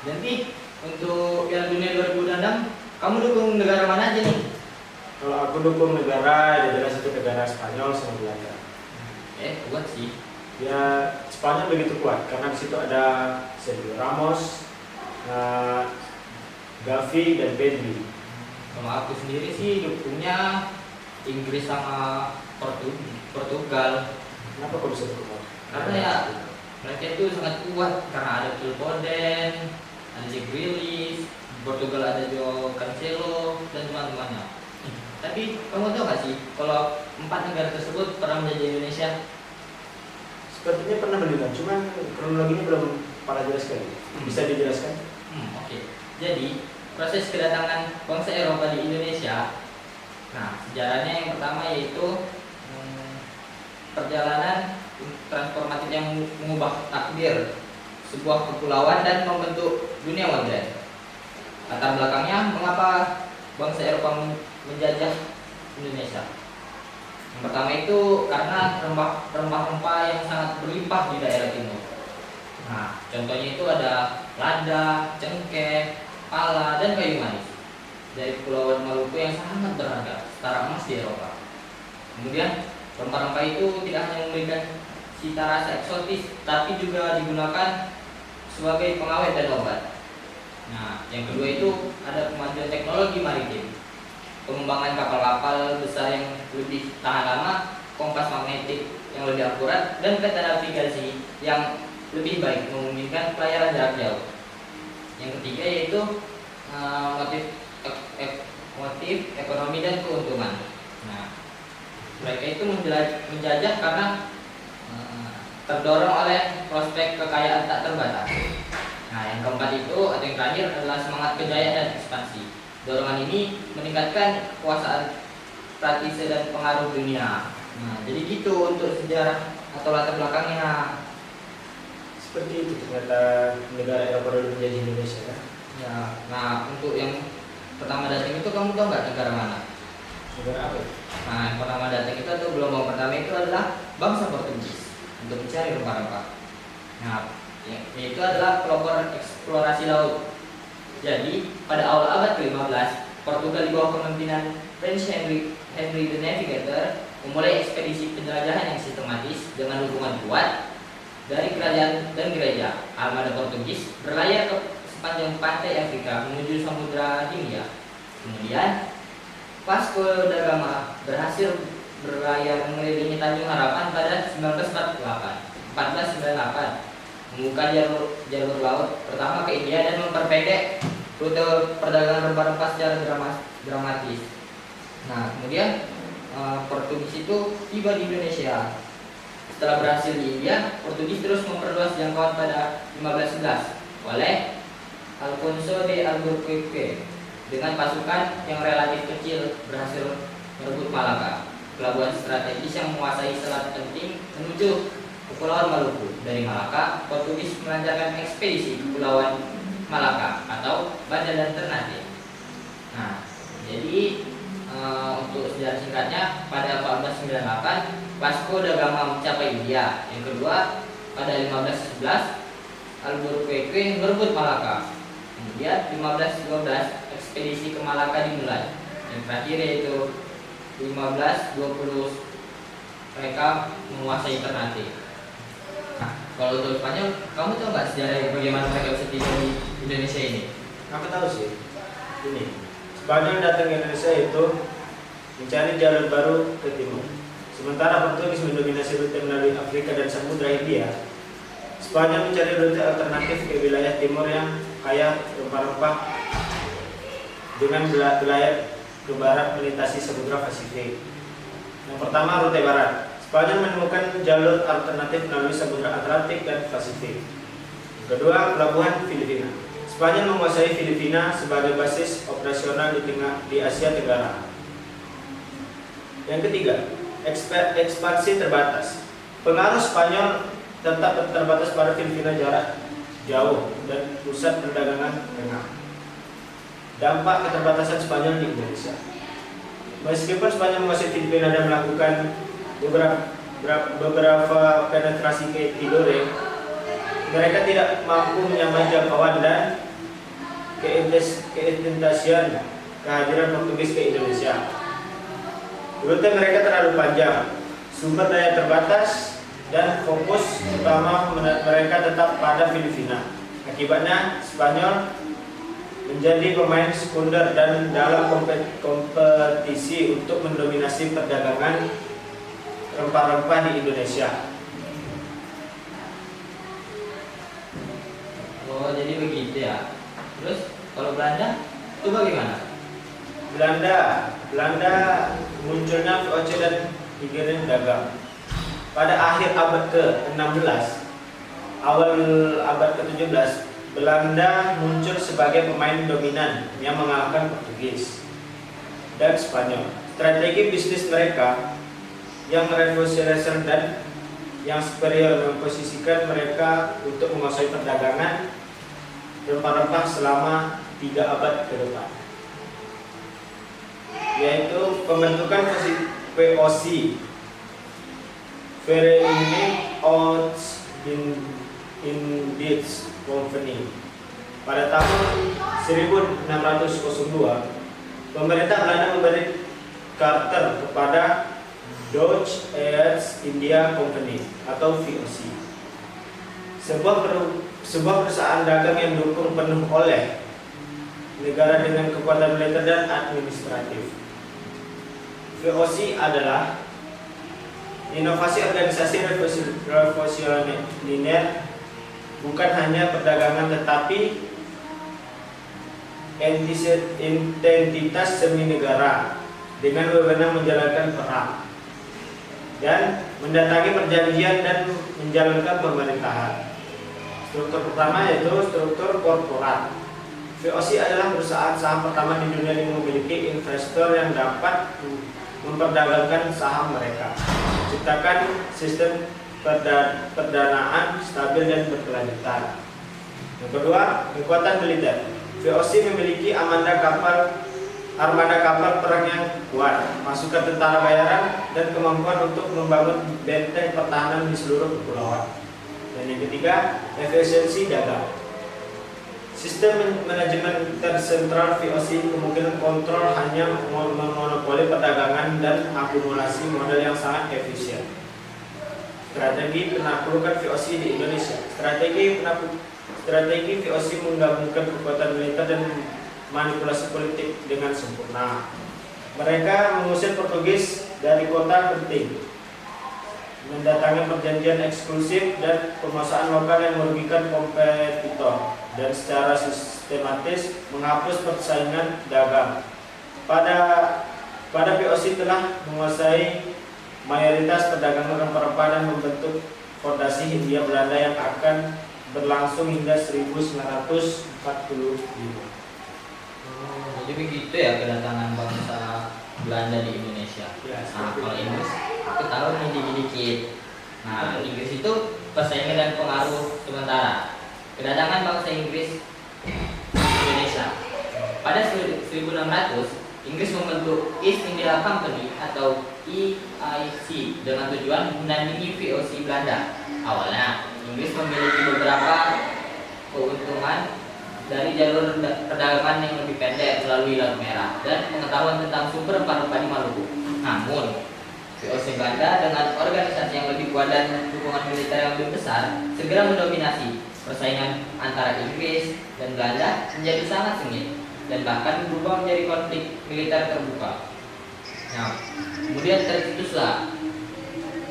Nanti untuk Piala Dunia 2026, kamu dukung negara mana aja nih? Kalau aku dukung negara, ya jelas itu negara Spanyol sama Belanda. Kuat sih. Ya Spanyol begitu kuat karena di situ ada Sergio Ramos, Gavi dan Pedri. Kalau aku sendiri sih dukungnya Inggris sama Portugal. Kenapa kau bisa dukung? Karena ya mereka itu sangat kuat karena ada Phil Foden, ada Jack Grealish, Portugal ada Joao Cancelo dan teman-temannya. Tapi kamu tahu gak sih kalau 4 negara tersebut pernah menjajah Indonesia? Sepertinya pernah mendengar, cuman kronologinya belum pada jelas sekali. Bisa dijelaskan? Oke. Jadi proses kedatangan bangsa Eropa di Indonesia, nah sejarahnya yang pertama yaitu perjalanan transformatif yang mengubah takdir sebuah kepulauan dan membentuk dunia modern. Latar belakangnya mengapa bangsa Eropa menjajah Indonesia. Yang pertama itu karena rempah-rempah yang sangat berlimpah di daerah timur. Nah, contohnya itu ada lada, cengkeh, pala, dan kayu manis dari Kepulauan Maluku yang sangat berharga, setara emas di Eropa. Kemudian rempah-rempah itu tidak hanya memberikan cita rasa eksotis, tapi juga digunakan sebagai pengawet dan obat. Nah, yang kedua itu ada kemajuan teknologi maritim, pengembangan kapal-kapal besar yang lebih tahan lama, kompas magnetik yang lebih akurat, dan peta navigasi yang lebih baik memungkinkan pelayaran jarak jauh. Yang ketiga yaitu motif ekonomi dan keuntungan. Nah, mereka itu menjajah karena terdorong oleh prospek kekayaan tak terbatas. Nah, yang keempat itu atau yang terakhir adalah semangat kejayaan dan ekspansi. Dorongan ini meningkatkan kekuasaan praktise dan pengaruh dunia. Nah, jadi gitu untuk sejarah atau latar belakangnya. Seperti itu ternyata negara Eropa dulu menjadi Indonesia kan? Ya, nah untuk yang pertama datang itu kamu tahu nggak negara mana? Negara apa? Nah, yang pertama datang itu atau gelombang pertama itu adalah bangsa Portugis untuk mencari rempah-rempah. Nah, yaitu adalah pelopor eksplorasi laut. Jadi pada awal abad ke-15, Portugal di bawah kepemimpinan Prince Henry the Navigator memulai ekspedisi penjelajahan yang sistematis dengan dukungan kuat dari kerajaan dan gereja. Armada Portugis berlayar ke sepanjang pantai Afrika menuju Samudra Hindia. Kemudian Vasco da Gama berhasil berlayar mengelilingi Tanjung Harapan pada 1498, membuka jalur laut pertama ke India dan memperpendek rute perdagangan rempah-rempah secara dramatis. Nah, kemudian Portugis itu tiba di Indonesia. Setelah berhasil di India, Portugis terus memperluas jangkauan pada 1511 oleh Alfonso de Albuquerque dengan pasukan yang relatif kecil berhasil merebut Malaka, pelabuhan strategis yang menguasai selat penting menuju Kepulauan Maluku. Dari Malaka, Portugis melancarkan ekspedisi Kepulauan Malaka atau Banda Ternate. Nah, jadi untuk sejarah singkatnya pada 1498 Vasco da Gama mencapai India. Yang kedua pada 1511 Albuquerque merebut Malaka. Kemudian 1512 ekspedisi ke Malaka dimulai. Yang terakhir yaitu 1520 mereka menguasai Ternate. Nah, kalau untuk Spanyol, kamu tahu nggak sejarah bagaimana mereka bisa tiba di Indonesia ini? Aku tahu sih. Ini Spanyol datang ke Indonesia itu mencari jalur baru ke timur. Sementara Portugis mendominasi rute melalui Afrika dan Samudra Hindia, Spanyol mencari rute alternatif ke wilayah timur yang kaya rempah-rempah dengan belayar ke barat melintasi Samudra Pasifik. Yang pertama, rute barat. Spanyol menemukan jalur alternatif melalui Samudra Atlantik dan Pasifik. Yang kedua, pelabuhan Filipina. Spanyol menguasai Filipina sebagai basis operasional di Asia Tenggara. Yang ketiga, ekspansi terbatas. Pengaruh Spanyol tetap terbatas pada Filipina jarak jauh dan pusat perdagangan tengah. Dampak keterbatasan Spanyol di Indonesia. Meskipun Spanyol menguasai Filipina dan melakukan beberapa penetrasi ke Tidore, mereka tidak mampu menyamai jangkauan dan keintentasian kehadiran Portugis ke Indonesia. Rute mereka terlalu panjang, sumber daya terbatas, dan fokus utama mereka tetap pada Filipina. Akibatnya, Spanyol menjadi pemain sekunder dan dalam kompetisi untuk mendominasi perdagangan rempah-rempah di Indonesia. Oh, jadi begitu ya. Terus kalau Belanda itu bagaimana? Belanda munculnya VOC dan higienis dagang. Pada akhir abad ke-16, awal abad ke-17, Belanda muncul sebagai pemain dominan yang mengalahkan Portugis dan Spanyol. Strategi bisnis mereka yang revolusioner dan yang superior memposisikan mereka untuk menguasai perdagangan rempah-rempah selama 3 abad ke depan, yaitu pembentukan VOC, Vereniging Oost Indies Company. Pada tahun 1602, pemerintah Belanda memberi charter kepada Dutch East India Company atau VOC, sebuah perusahaan dagang yang didukung penuh oleh negara dengan kekuatan militer dan administratif. VOC adalah inovasi organisasi revolusioner, bukan hanya perdagangan tetapi entitas semi negara dengan wewenang menjalankan perang dan mendatangi perjanjian dan menjalankan pemerintahan. Struktur pertama yaitu struktur korporat. VOC adalah perusahaan saham pertama di dunia yang memiliki investor yang dapat memperdagangkan saham mereka, ciptakan sistem perdanaan stabil dan berkelanjutan. Yang kedua, kekuatan militer. VOC memiliki armada kapal perang yang kuat, pasukan tentara bayaran, dan kemampuan untuk membangun benteng pertahanan di seluruh kepulauan. Dan yang ketiga, efisiensi dagang. Sistem manajemen tersentral VOC kemungkinan kontrol hanya memonopoli perdagangan dan akumulasi modal yang sangat efisien. Strategi penaklukan VOC di Indonesia. Strategi VOC menggabungkan kekuatan militer dan manipulasi politik dengan sempurna. Mereka mengusir Portugis dari kota penting, mendatangi perjanjian eksklusif dan penguasaan lokal yang merugikan kompetitor, dan secara sistematis menghapus persaingan dagang. Pada VOC telah menguasai mayoritas perdagangan rempah-rempah dan membentuk fondasi Hindia Belanda yang akan berlangsung hingga 1945. Jadi begitu ya kedatangan bangsa Belanda di Indonesia. Nah, kalau Inggris aku tahu nih dikit-dikit. Nah, Inggris itu persaingan dan pengaruh sementara. Kedatangan bangsa Inggris di Indonesia. Pada 1600, Inggris membentuk East India Company atau EIC dengan tujuan menandingi VOC Belanda. Awalnya, Inggris memiliki beberapa keuntungan dari jalur perdagangan yang lebih pendek melalui Laut Merah dan pengetahuan tentang sumber rempah-rempah di Maluku. Namun, VOC Belanda dengan organisasi yang lebih kuat dan dukungan militer yang lebih besar segera mendominasi. Persaingan antara Inggris dan Belanda menjadi sangat sengit dan bahkan berubah menjadi konflik militer terbuka. Nah, kemudian tercetuslah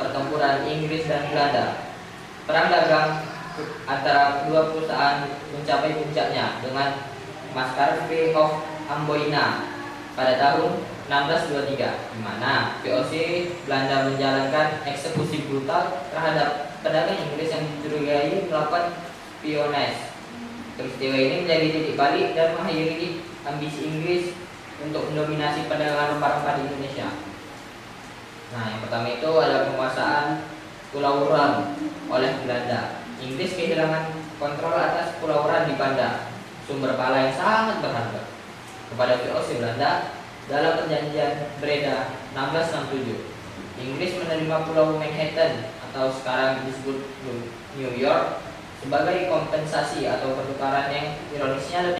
pertempuran Inggris dan Belanda. Perang dagang antara kedua perusahaan mencapai puncaknya dengan Massacre of Amboina pada tahun 1623, di mana VOC Belanda menjalankan eksekusi brutal terhadap pedagang Inggris yang dicurigai melakukan espionase. Peristiwa ini menjadi titik balik dan mengakhiri ambisi Inggris untuk mendominasi perdagangan rempah-rempah di Indonesia. Nah, yang pertama itu adalah penguasaan Pulau Ram oleh Belanda. Inggris kehilangan kontrol atas Pulau Ram di Banda, sumber pala yang sangat berharga, kepada VOC Belanda dalam perjanjian Breda 1667. Inggris menerima Pulau Manhattan atau sekarang disebut New York sebagai kompensasi atau pertukaran yang ironisnya lebih